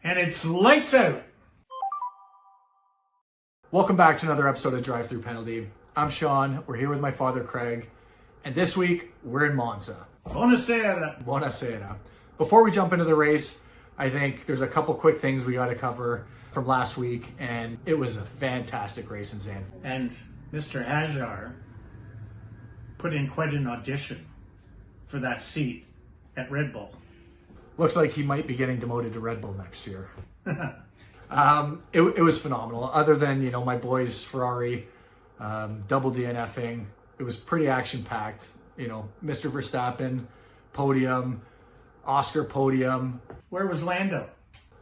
And it's lights out. Welcome back to another episode of Drive Thru Penalty. I'm Sean. We're here with my father, Craig. And this week, we're in Monza. Buonasera. Buonasera. Before we jump into the race, I think there's a couple quick things we got to cover from last week. And it was a fantastic race in Zandvoort. And Mr. Hajar put in quite an audition for that seat at Red Bull. Looks like he might be getting demoted to Red Bull next year. It was phenomenal. Other than, my boys Ferrari double DNFing, it was pretty action-packed. Mr. Verstappen, podium, Oscar podium. Where was Lando?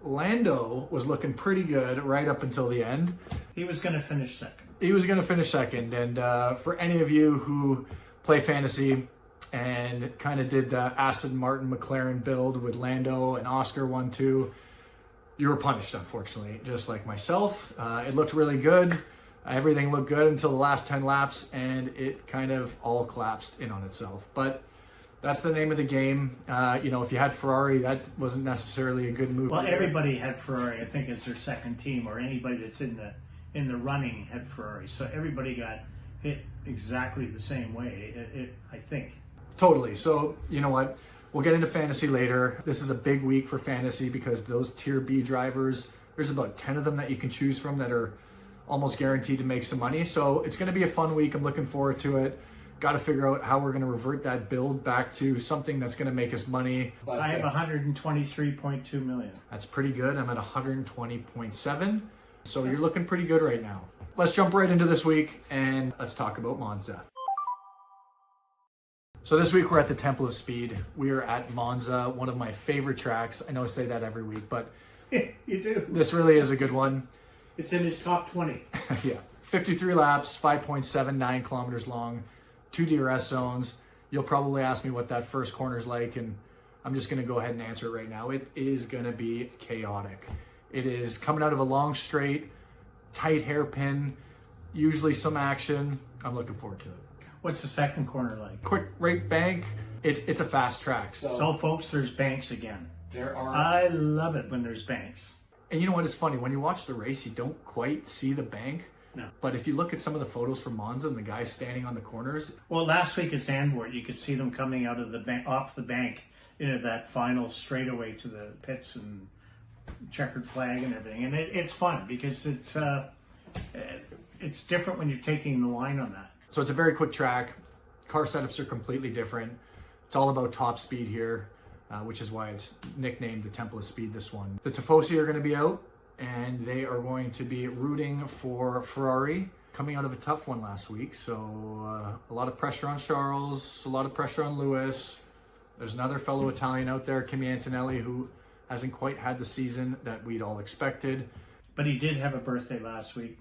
Lando was looking pretty good right up until the end. He was going to finish second. And for any of you who play fantasy and kind of did the Aston Martin McLaren build with Lando and Oscar 1-2, you were punished, unfortunately, just like myself. It looked really good. Everything looked good until the last 10 laps, and it kind of all collapsed in on itself. But that's the name of the game. If you had Ferrari, that wasn't necessarily a good move. Well, everybody had Ferrari, I think, as their second team, or anybody that's in the running had Ferrari. So everybody got hit exactly the same way, I think. Totally. So, you know what? We'll get into fantasy later. This is a big week for fantasy because those Tier B drivers, there's about 10 of them that you can choose from that are almost guaranteed to make some money. So it's going to be a fun week. I'm looking forward to it. Got to figure out how we're going to revert that build back to something that's going to make us money. I have 123.2 million. That's pretty good. I'm at 120.7. So you're looking pretty good right now. Let's jump right into this week and let's talk about Monza. So this week we're at the Temple of Speed. We are at Monza, one of my favorite tracks. I know I say that every week, but You do. This really is a good one. It's in his top 20. Yeah. 53 laps, 5.79 kilometers long, 2 DRS zones. You'll probably ask me what that first corner is like, and I'm just going to go ahead and answer it right now. It is going to be chaotic. It is coming out of a long straight, tight hairpin, usually some action. I'm looking forward to it. What's the second corner like? Quick right bank. It's a fast track. So folks, there's banks again. There are. I love it when there's banks. And you know what is funny? When you watch the race, you don't quite see the bank. No. But if you look at some of the photos from Monza and the guys standing on the corners. Well, last week at Zandvoort, you could see them coming out of the bank, off the bank, into that final straightaway to the pits and checkered flag and everything. And it's fun because it's different when you're taking the line on that. So it's a very quick track. Car setups are completely different. It's all about top speed here, which is why it's nicknamed the Temple of Speed, this one. The Tifosi are going to be out, and they are going to be rooting for Ferrari, coming out of a tough one last week. So a lot of pressure on Charles, a lot of pressure on Lewis. There's another fellow Italian out there, Kimi Antonelli, who hasn't quite had the season that we'd all expected. But he did have a birthday last week.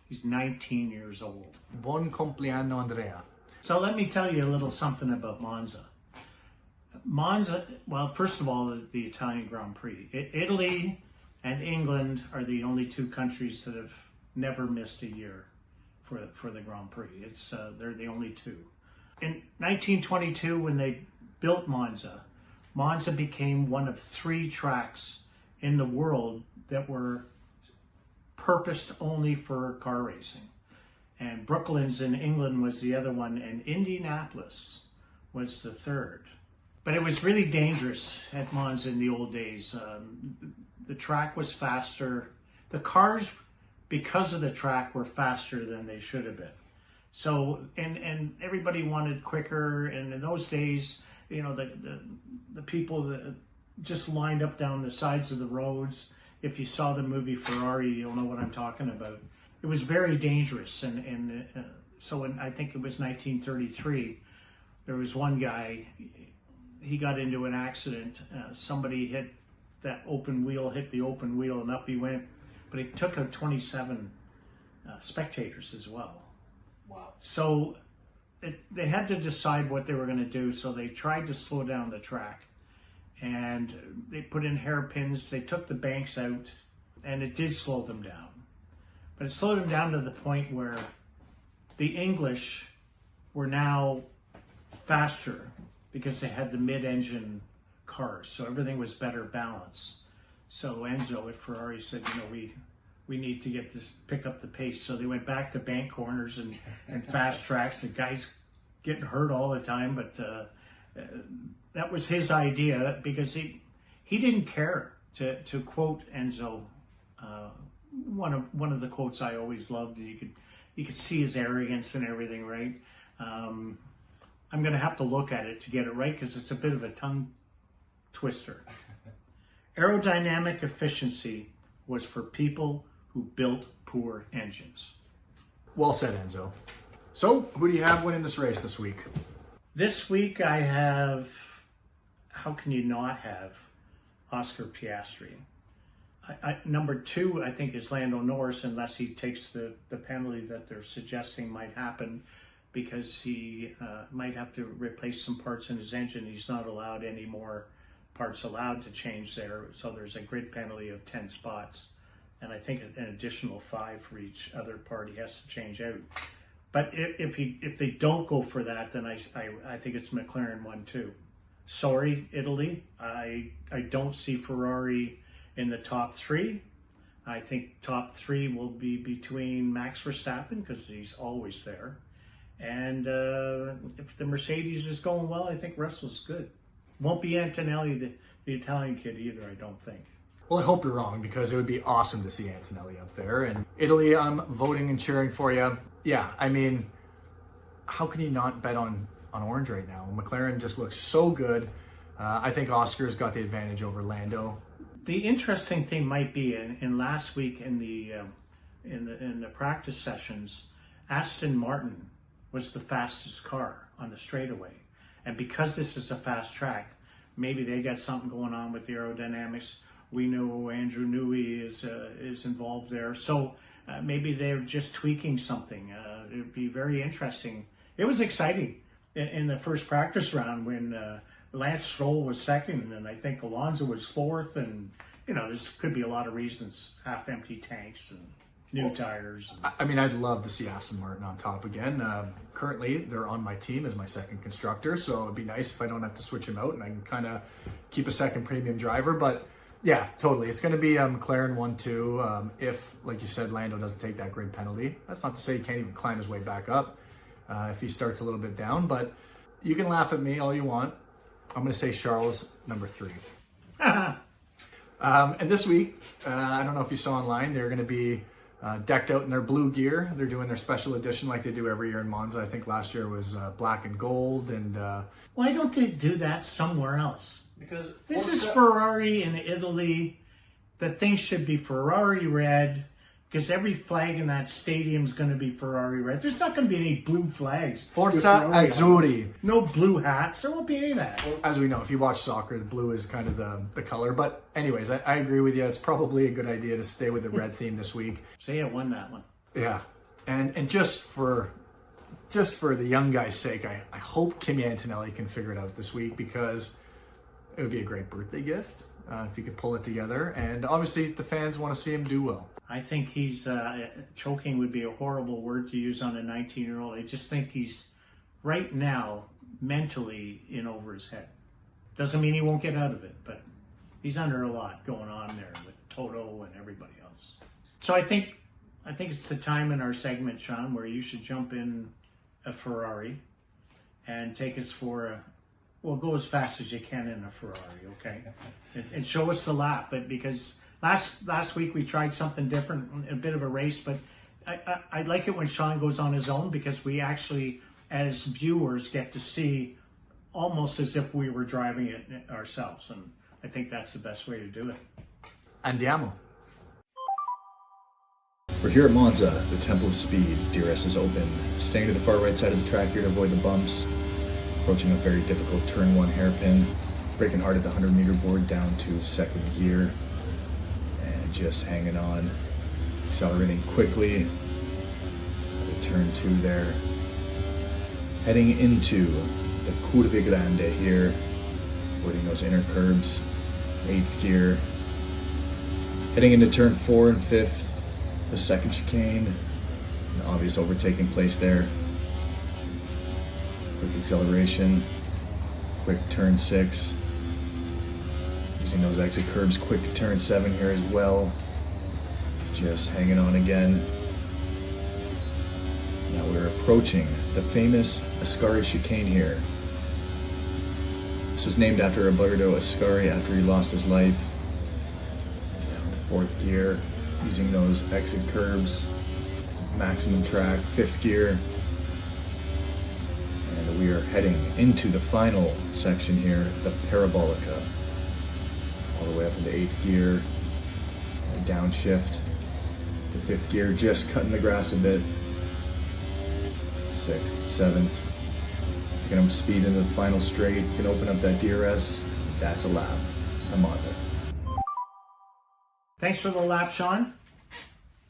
He's 19 years old. Buon compleanno, Andrea. So let me tell you a little something about Monza. Monza, well, first of all, the Italian Grand Prix. Italy and England are the only two countries that have never missed a year for the Grand Prix. They're the only two. In 1922, when they built Monza, Monza became one of 3 tracks in the world that were purposed only for car racing. And Brooklands in England was the other one, and Indianapolis was the third. But it was really dangerous at Monza in the old days. The track was faster. The cars, because of the track, were faster than they should have been. So, and everybody wanted quicker. And in those days, the people that just lined up down the sides of the roads. If you saw the movie Ferrari, you'll know what I'm talking about. It was very dangerous. And so I think it was 1933, there was one guy, he got into an accident. Somebody hit the open wheel, and up he went. But it took out 27 spectators as well. Wow. So they had to decide what they were going to do. So they tried to slow down the track. And they put in hairpins, they took the banks out, and it did slow them down. But it slowed them down to the point where the English were now faster because they had the mid-engine cars, so everything was better balanced. So Enzo at Ferrari said, we need to pick up the pace. So they went back to bank corners and fast tracks. The guy's getting hurt all the time, but that was his idea because he didn't care. To quote Enzo, one of the quotes I always loved. You could see his arrogance and everything, right? I'm going to have to look at it to get it right because it's a bit of a tongue twister. Aerodynamic efficiency was for people who built poor engines. Well said, Enzo. So, who do you have winning this race this week? This week I have, how can you not have, Oscar Piastri. Number 2, I think, is Lando Norris, unless he takes the penalty that they're suggesting might happen because he might have to replace some parts in his engine. He's not allowed any more parts allowed to change there, so there's a grid penalty of 10 spots, and I think an additional 5 for each other part he has to change out. But if they don't go for that, then I think it's McLaren 1-2. Sorry, Italy, I don't see Ferrari in the top 3. I think top 3 will be between Max Verstappen because he's always there, and if the Mercedes is going well, I think Russell's good. Won't be Antonelli, the Italian kid either, I don't think. Well, I hope you're wrong because it would be awesome to see Antonelli up there. And Italy, I'm voting and cheering for you. Yeah, I mean, how can you not bet on orange right now? McLaren just looks so good. I think Oscar's got the advantage over Lando. The interesting thing might be in last week in the practice sessions, Aston Martin was the fastest car on the straightaway. And because this is a fast track, maybe they got something going on with the aerodynamics. We know Andrew Newey is involved there. So maybe they're just tweaking something. It would be very interesting. It was exciting in the first practice round when Lance Stroll was second and I think Alonso was 4th. And, this could be a lot of reasons. Half-empty tanks and new tires. I mean, I'd love to see Aston Martin on top again. Currently, they're on my team as my second constructor, so it'd be nice if I don't have to switch them out and I can kind of keep a second premium driver. But yeah, totally. It's going to be McLaren 1-2. If, like you said, Lando doesn't take that grid penalty. That's not to say he can't even climb his way back up if he starts a little bit down. But you can laugh at me all you want. I'm going to say Charles, number 3. And this week, I don't know if you saw online, they're going to be decked out in their blue gear. They're doing their special edition like they do every year in Monza. I think last year was black and gold. And why don't they do that somewhere else? Because this is Ferrari in Italy. The thing should be Ferrari red because every flag in that stadium is going to be Ferrari red. There's not going to be any blue flags. Forza Azzurri. No blue hats. There won't be any of that. As we know, if you watch soccer, the blue is kind of the color. But anyways, I agree with you. It's probably a good idea to stay with the red theme this week. Say I won that one. Yeah. And just for the young guy's sake, I hope Kimi Antonelli can figure it out this week because it would be a great birthday gift if he could pull it together. And obviously, the fans want to see him do well. I think he's choking would be a horrible word to use on a 19-year-old. I just think he's right now mentally in over his head. Doesn't mean he won't get out of it, but he's under a lot going on there with Toto and everybody else. So I think it's the time in our segment, Sean, where you should jump in a Ferrari and take us for go as fast as you can in a Ferrari, okay? And show us the lap, but because last week we tried something different, a bit of a race, but I like it when Sean goes on his own because we actually, as viewers, get to see almost as if we were driving it ourselves, and I think that's the best way to do it. Andiamo. We're here at Monza, the Temple of Speed. DRS is open. Staying to the far right side of the track here to avoid the bumps. Approaching a very difficult turn 1 hairpin. Braking hard at the 100-meter board down to 2nd gear. And just hanging on. Accelerating quickly. At turn 2 there. Heading into the Curva Grande here. Avoiding those inner curbs. 8th gear. Heading into turn 4 and 5th. The 2nd chicane. An obvious overtaking place there. Quick acceleration. Quick turn 6. Using those exit curbs, quick to turn 7 here as well. Just hanging on again. Now we're approaching the famous Ascari chicane here. This was named after Alberto Ascari after he lost his life. Down to 4th gear, using those exit curbs. Maximum track, 5th gear. And we are heading into the final section here, the Parabolica. All the way up into 8th gear. And downshift to 5th gear, just cutting the grass a bit. 6th, 7th. Picking up speed into the final straight. Can open up that DRS. That's a lap. A Monza. Thanks for the lap, Sean.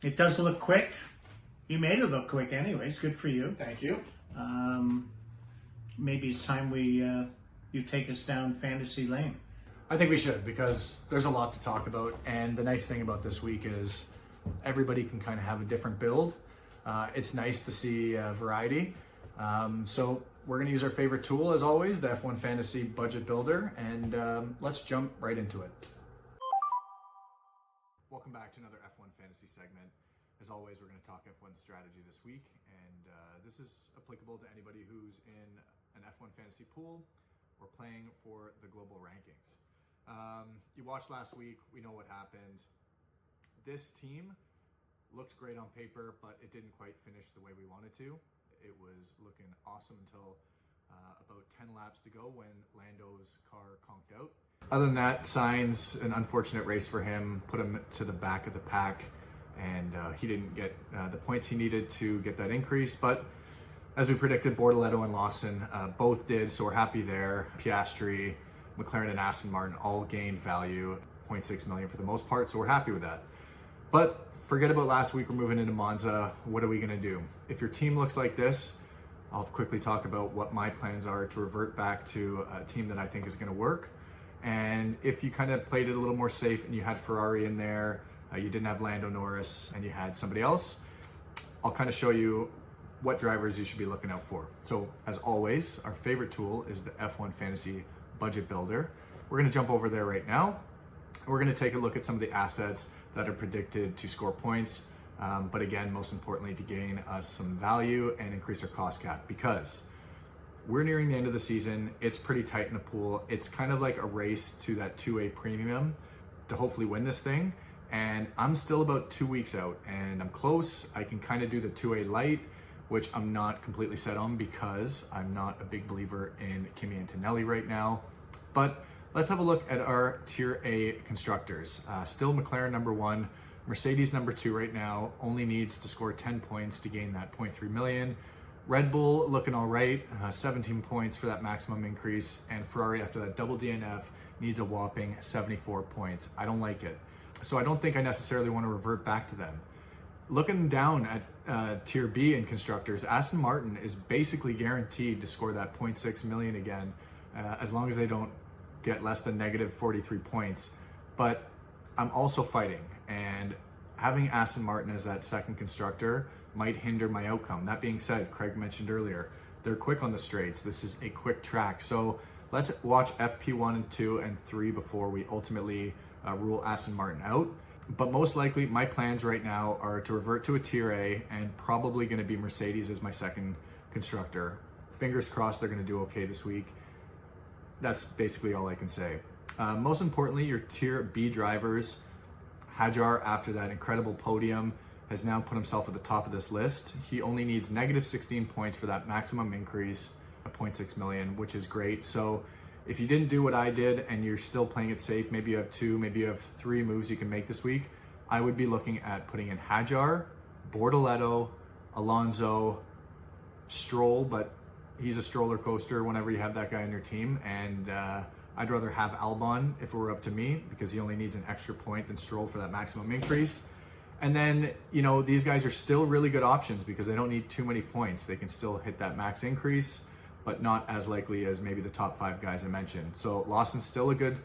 It does look quick. You made it look quick anyways. Good for you. Thank you. Maybe it's time you take us down fantasy lane. I think we should, because there's a lot to talk about, and the nice thing about this week is everybody can kind of have a different build. It's nice to see variety. So we're going to use our favorite tool as always, the F1 Fantasy Budget Builder, and let's jump right into it. Welcome back to another F1 Fantasy segment. As always, we're going to talk F1 strategy this week, and this is applicable to anybody who's in an F1 Fantasy pool or playing for the global rankings. You watched last week, we know what happened. This team looked great on paper, but it didn't quite finish the way we wanted to. It was looking awesome until about 10 laps to go when Lando's car conked out. Other than that, Sainz, an unfortunate race for him, put him to the back of the pack, and he didn't get the points he needed to get that increase. But as we predicted, Bortoleto and Lawson both did, so we're happy there. Piastri, McLaren, and Aston Martin all gained value, 0.6 million for the most part, so we're happy with that. But forget about last week, we're moving into Monza. What are we gonna do? If your team looks like this, I'll quickly talk about what my plans are to revert back to a team that I think is gonna work. And if you kind of played it a little more safe and you had Ferrari in there, you didn't have Lando Norris, and you had somebody else, I'll kind of show you what drivers you should be looking out for. So as always, our favorite tool is the F1 Fantasy Budget Builder. We're gonna jump over there right now. We're gonna take a look at some of the assets that are predicted to score points, but again, most importantly, to gain us some value and increase our cost cap, because we're nearing the end of the season. It's pretty tight in the pool. It's kind of like a race to that 2A premium to hopefully win this thing. And I'm still about 2 weeks out, and I'm close. I can kind of do the 2A light, which I'm not completely set on because I'm not a big believer in Kimi Antonelli right now. But let's have a look at our Tier A constructors. Still McLaren number 1, Mercedes number 2 right now, only needs to score 10 points to gain that 0.3 million. Red Bull looking all right, 17 points for that maximum increase, and Ferrari after that double DNF needs a whopping 74 points. I don't like it. So I don't think I necessarily want to revert back to them. Looking down at Tier B in constructors, Aston Martin is basically guaranteed to score that 0.6 million again, as long as they don't get less than negative 43 points. But I'm also fighting, and having Aston Martin as that second constructor might hinder my outcome. That being said, Craig mentioned earlier, they're quick on the straights. This is a quick track. So let's watch FP1 and 2 and 3 before we ultimately rule Aston Martin out. But most likely my plans right now are to revert to a Tier A, and probably going to be Mercedes as my second constructor. Fingers crossed they're going to do okay this week. That's basically all I can say. Most importantly, your Tier B drivers, Hajar, after that incredible podium, has now put himself at the top of this list. He only needs negative 16 points for that maximum increase of 0.6 million, which is great. So if you didn't do what I did and you're still playing it safe, maybe you have 2, maybe you have 3 moves you can make this week, I would be looking at putting in Hajar, Bortoleto, Alonso, Stroll, but he's a stroller coaster whenever you have that guy on your team. And I'd rather have Albon if it were up to me, because he only needs an extra point than Stroll for that maximum increase. And then, you know, these guys are still really good options because they don't need too many points. They can still hit that max increase, but not as likely as maybe the top 5 guys I mentioned. So Lawson's still a good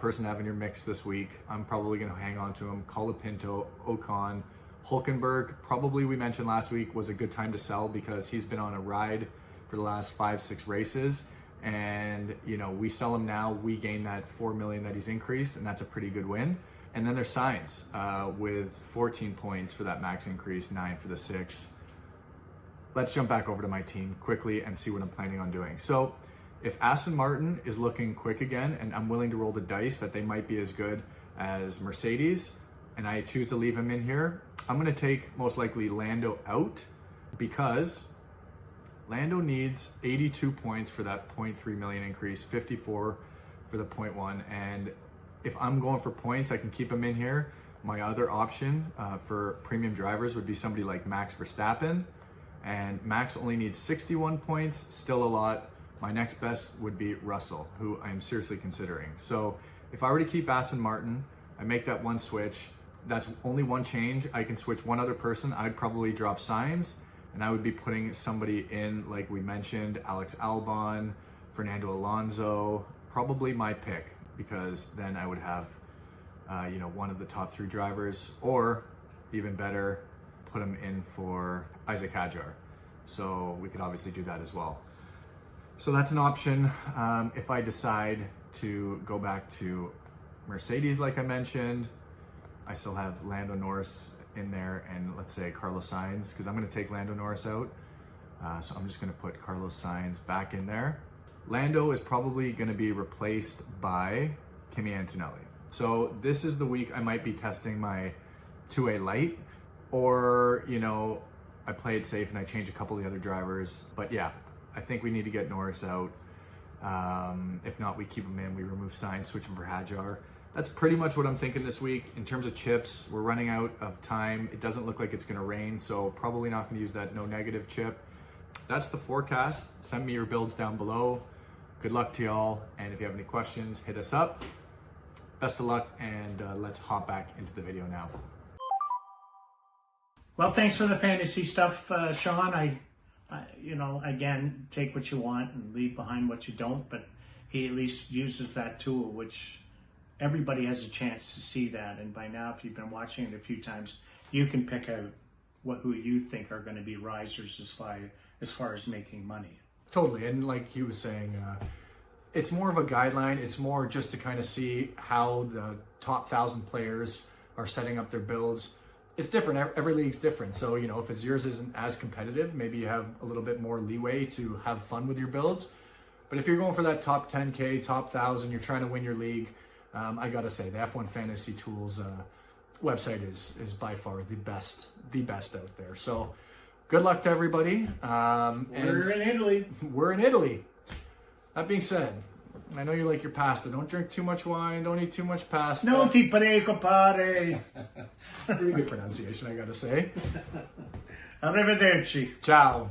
person to have in your mix this week. I'm probably going to hang on to him. Colapinto, Ocon, Hulkenberg, probably we mentioned last week was a good time to sell because he's been on a ride for the last 5-6 races. And, you know, we sell him now, we gain that 4 million that he's increased, and that's a pretty good win. And then there's Sainz with 14 points for that max increase, 9 for the 6. Let's jump back over to my team quickly and see what I'm planning on doing. So if Aston Martin is looking quick again, and I'm willing to roll the dice that they might be as good as Mercedes, and I choose to leave him in here, I'm gonna take most likely Lando out, because Lando needs 82 points for that 0.3 million increase, 54 for the 0.1. And if I'm going for points, I can keep him in here. My other option for premium drivers would be somebody like Max Verstappen. And Max only needs 61 points, still a lot. My next best would be Russell, who I'm seriously considering. So if I were to keep Aston Martin, I make that one switch. That's only one change. I can switch one other person. I'd probably drop Sainz, and I would be putting somebody in, like we mentioned, Alex Albon, Fernando Alonso, probably my pick, because then I would have, you know, one of the top 3 drivers, or even better, put him in for Isaac Hadjar. So we could obviously do that as well. So that's an option. If I decide to go back to Mercedes, like I mentioned, I still have Lando Norris in there, and let's say Carlos Sainz, because I'm going to take Lando Norris out. So I'm just going to put Carlos Sainz back in there. Lando is probably going to be replaced by Kimi Antonelli. So this is the week I might be testing my 2A light, or, you know, I play it safe and I change a couple of the other drivers. But yeah, I think we need to get Norris out. If not, we keep him in, we remove Sainz, switch him for Hadjar. That's pretty much what I'm thinking this week. In terms of chips, we're running out of time. It doesn't look like it's gonna rain, so probably not gonna use that no negative chip. That's the forecast. Send me your builds down below. Good luck to y'all, and if you have any questions, hit us up. Best of luck, and let's hop back into the video now. Well, thanks for the fantasy stuff, Sean. I, you know, again, take what you want and leave behind what you don't, but he at least uses that tool, which everybody has a chance to see that. And by now, if you've been watching it a few times, you can pick out who you think are going to be risers as far as making money. Totally, and like he was saying, it's more of a guideline. It's more just to kind of see how the top 1,000 players are setting up their builds. It's different. Every league's different. So, you know, if yours isn't as competitive, maybe you have a little bit more leeway to have fun with your builds. But if you're going for that top 10K, top 1,000, you're trying to win your league, I gotta say, the F1 Fantasy Tools website is by far the best out there. So, good luck to everybody. We're in Italy. We're in Italy. That being said, I know you like your pasta. Don't drink too much wine. Don't eat too much pasta. Non ti prego, pare. Pretty good pronunciation, I gotta say. Arrivederci. Ciao.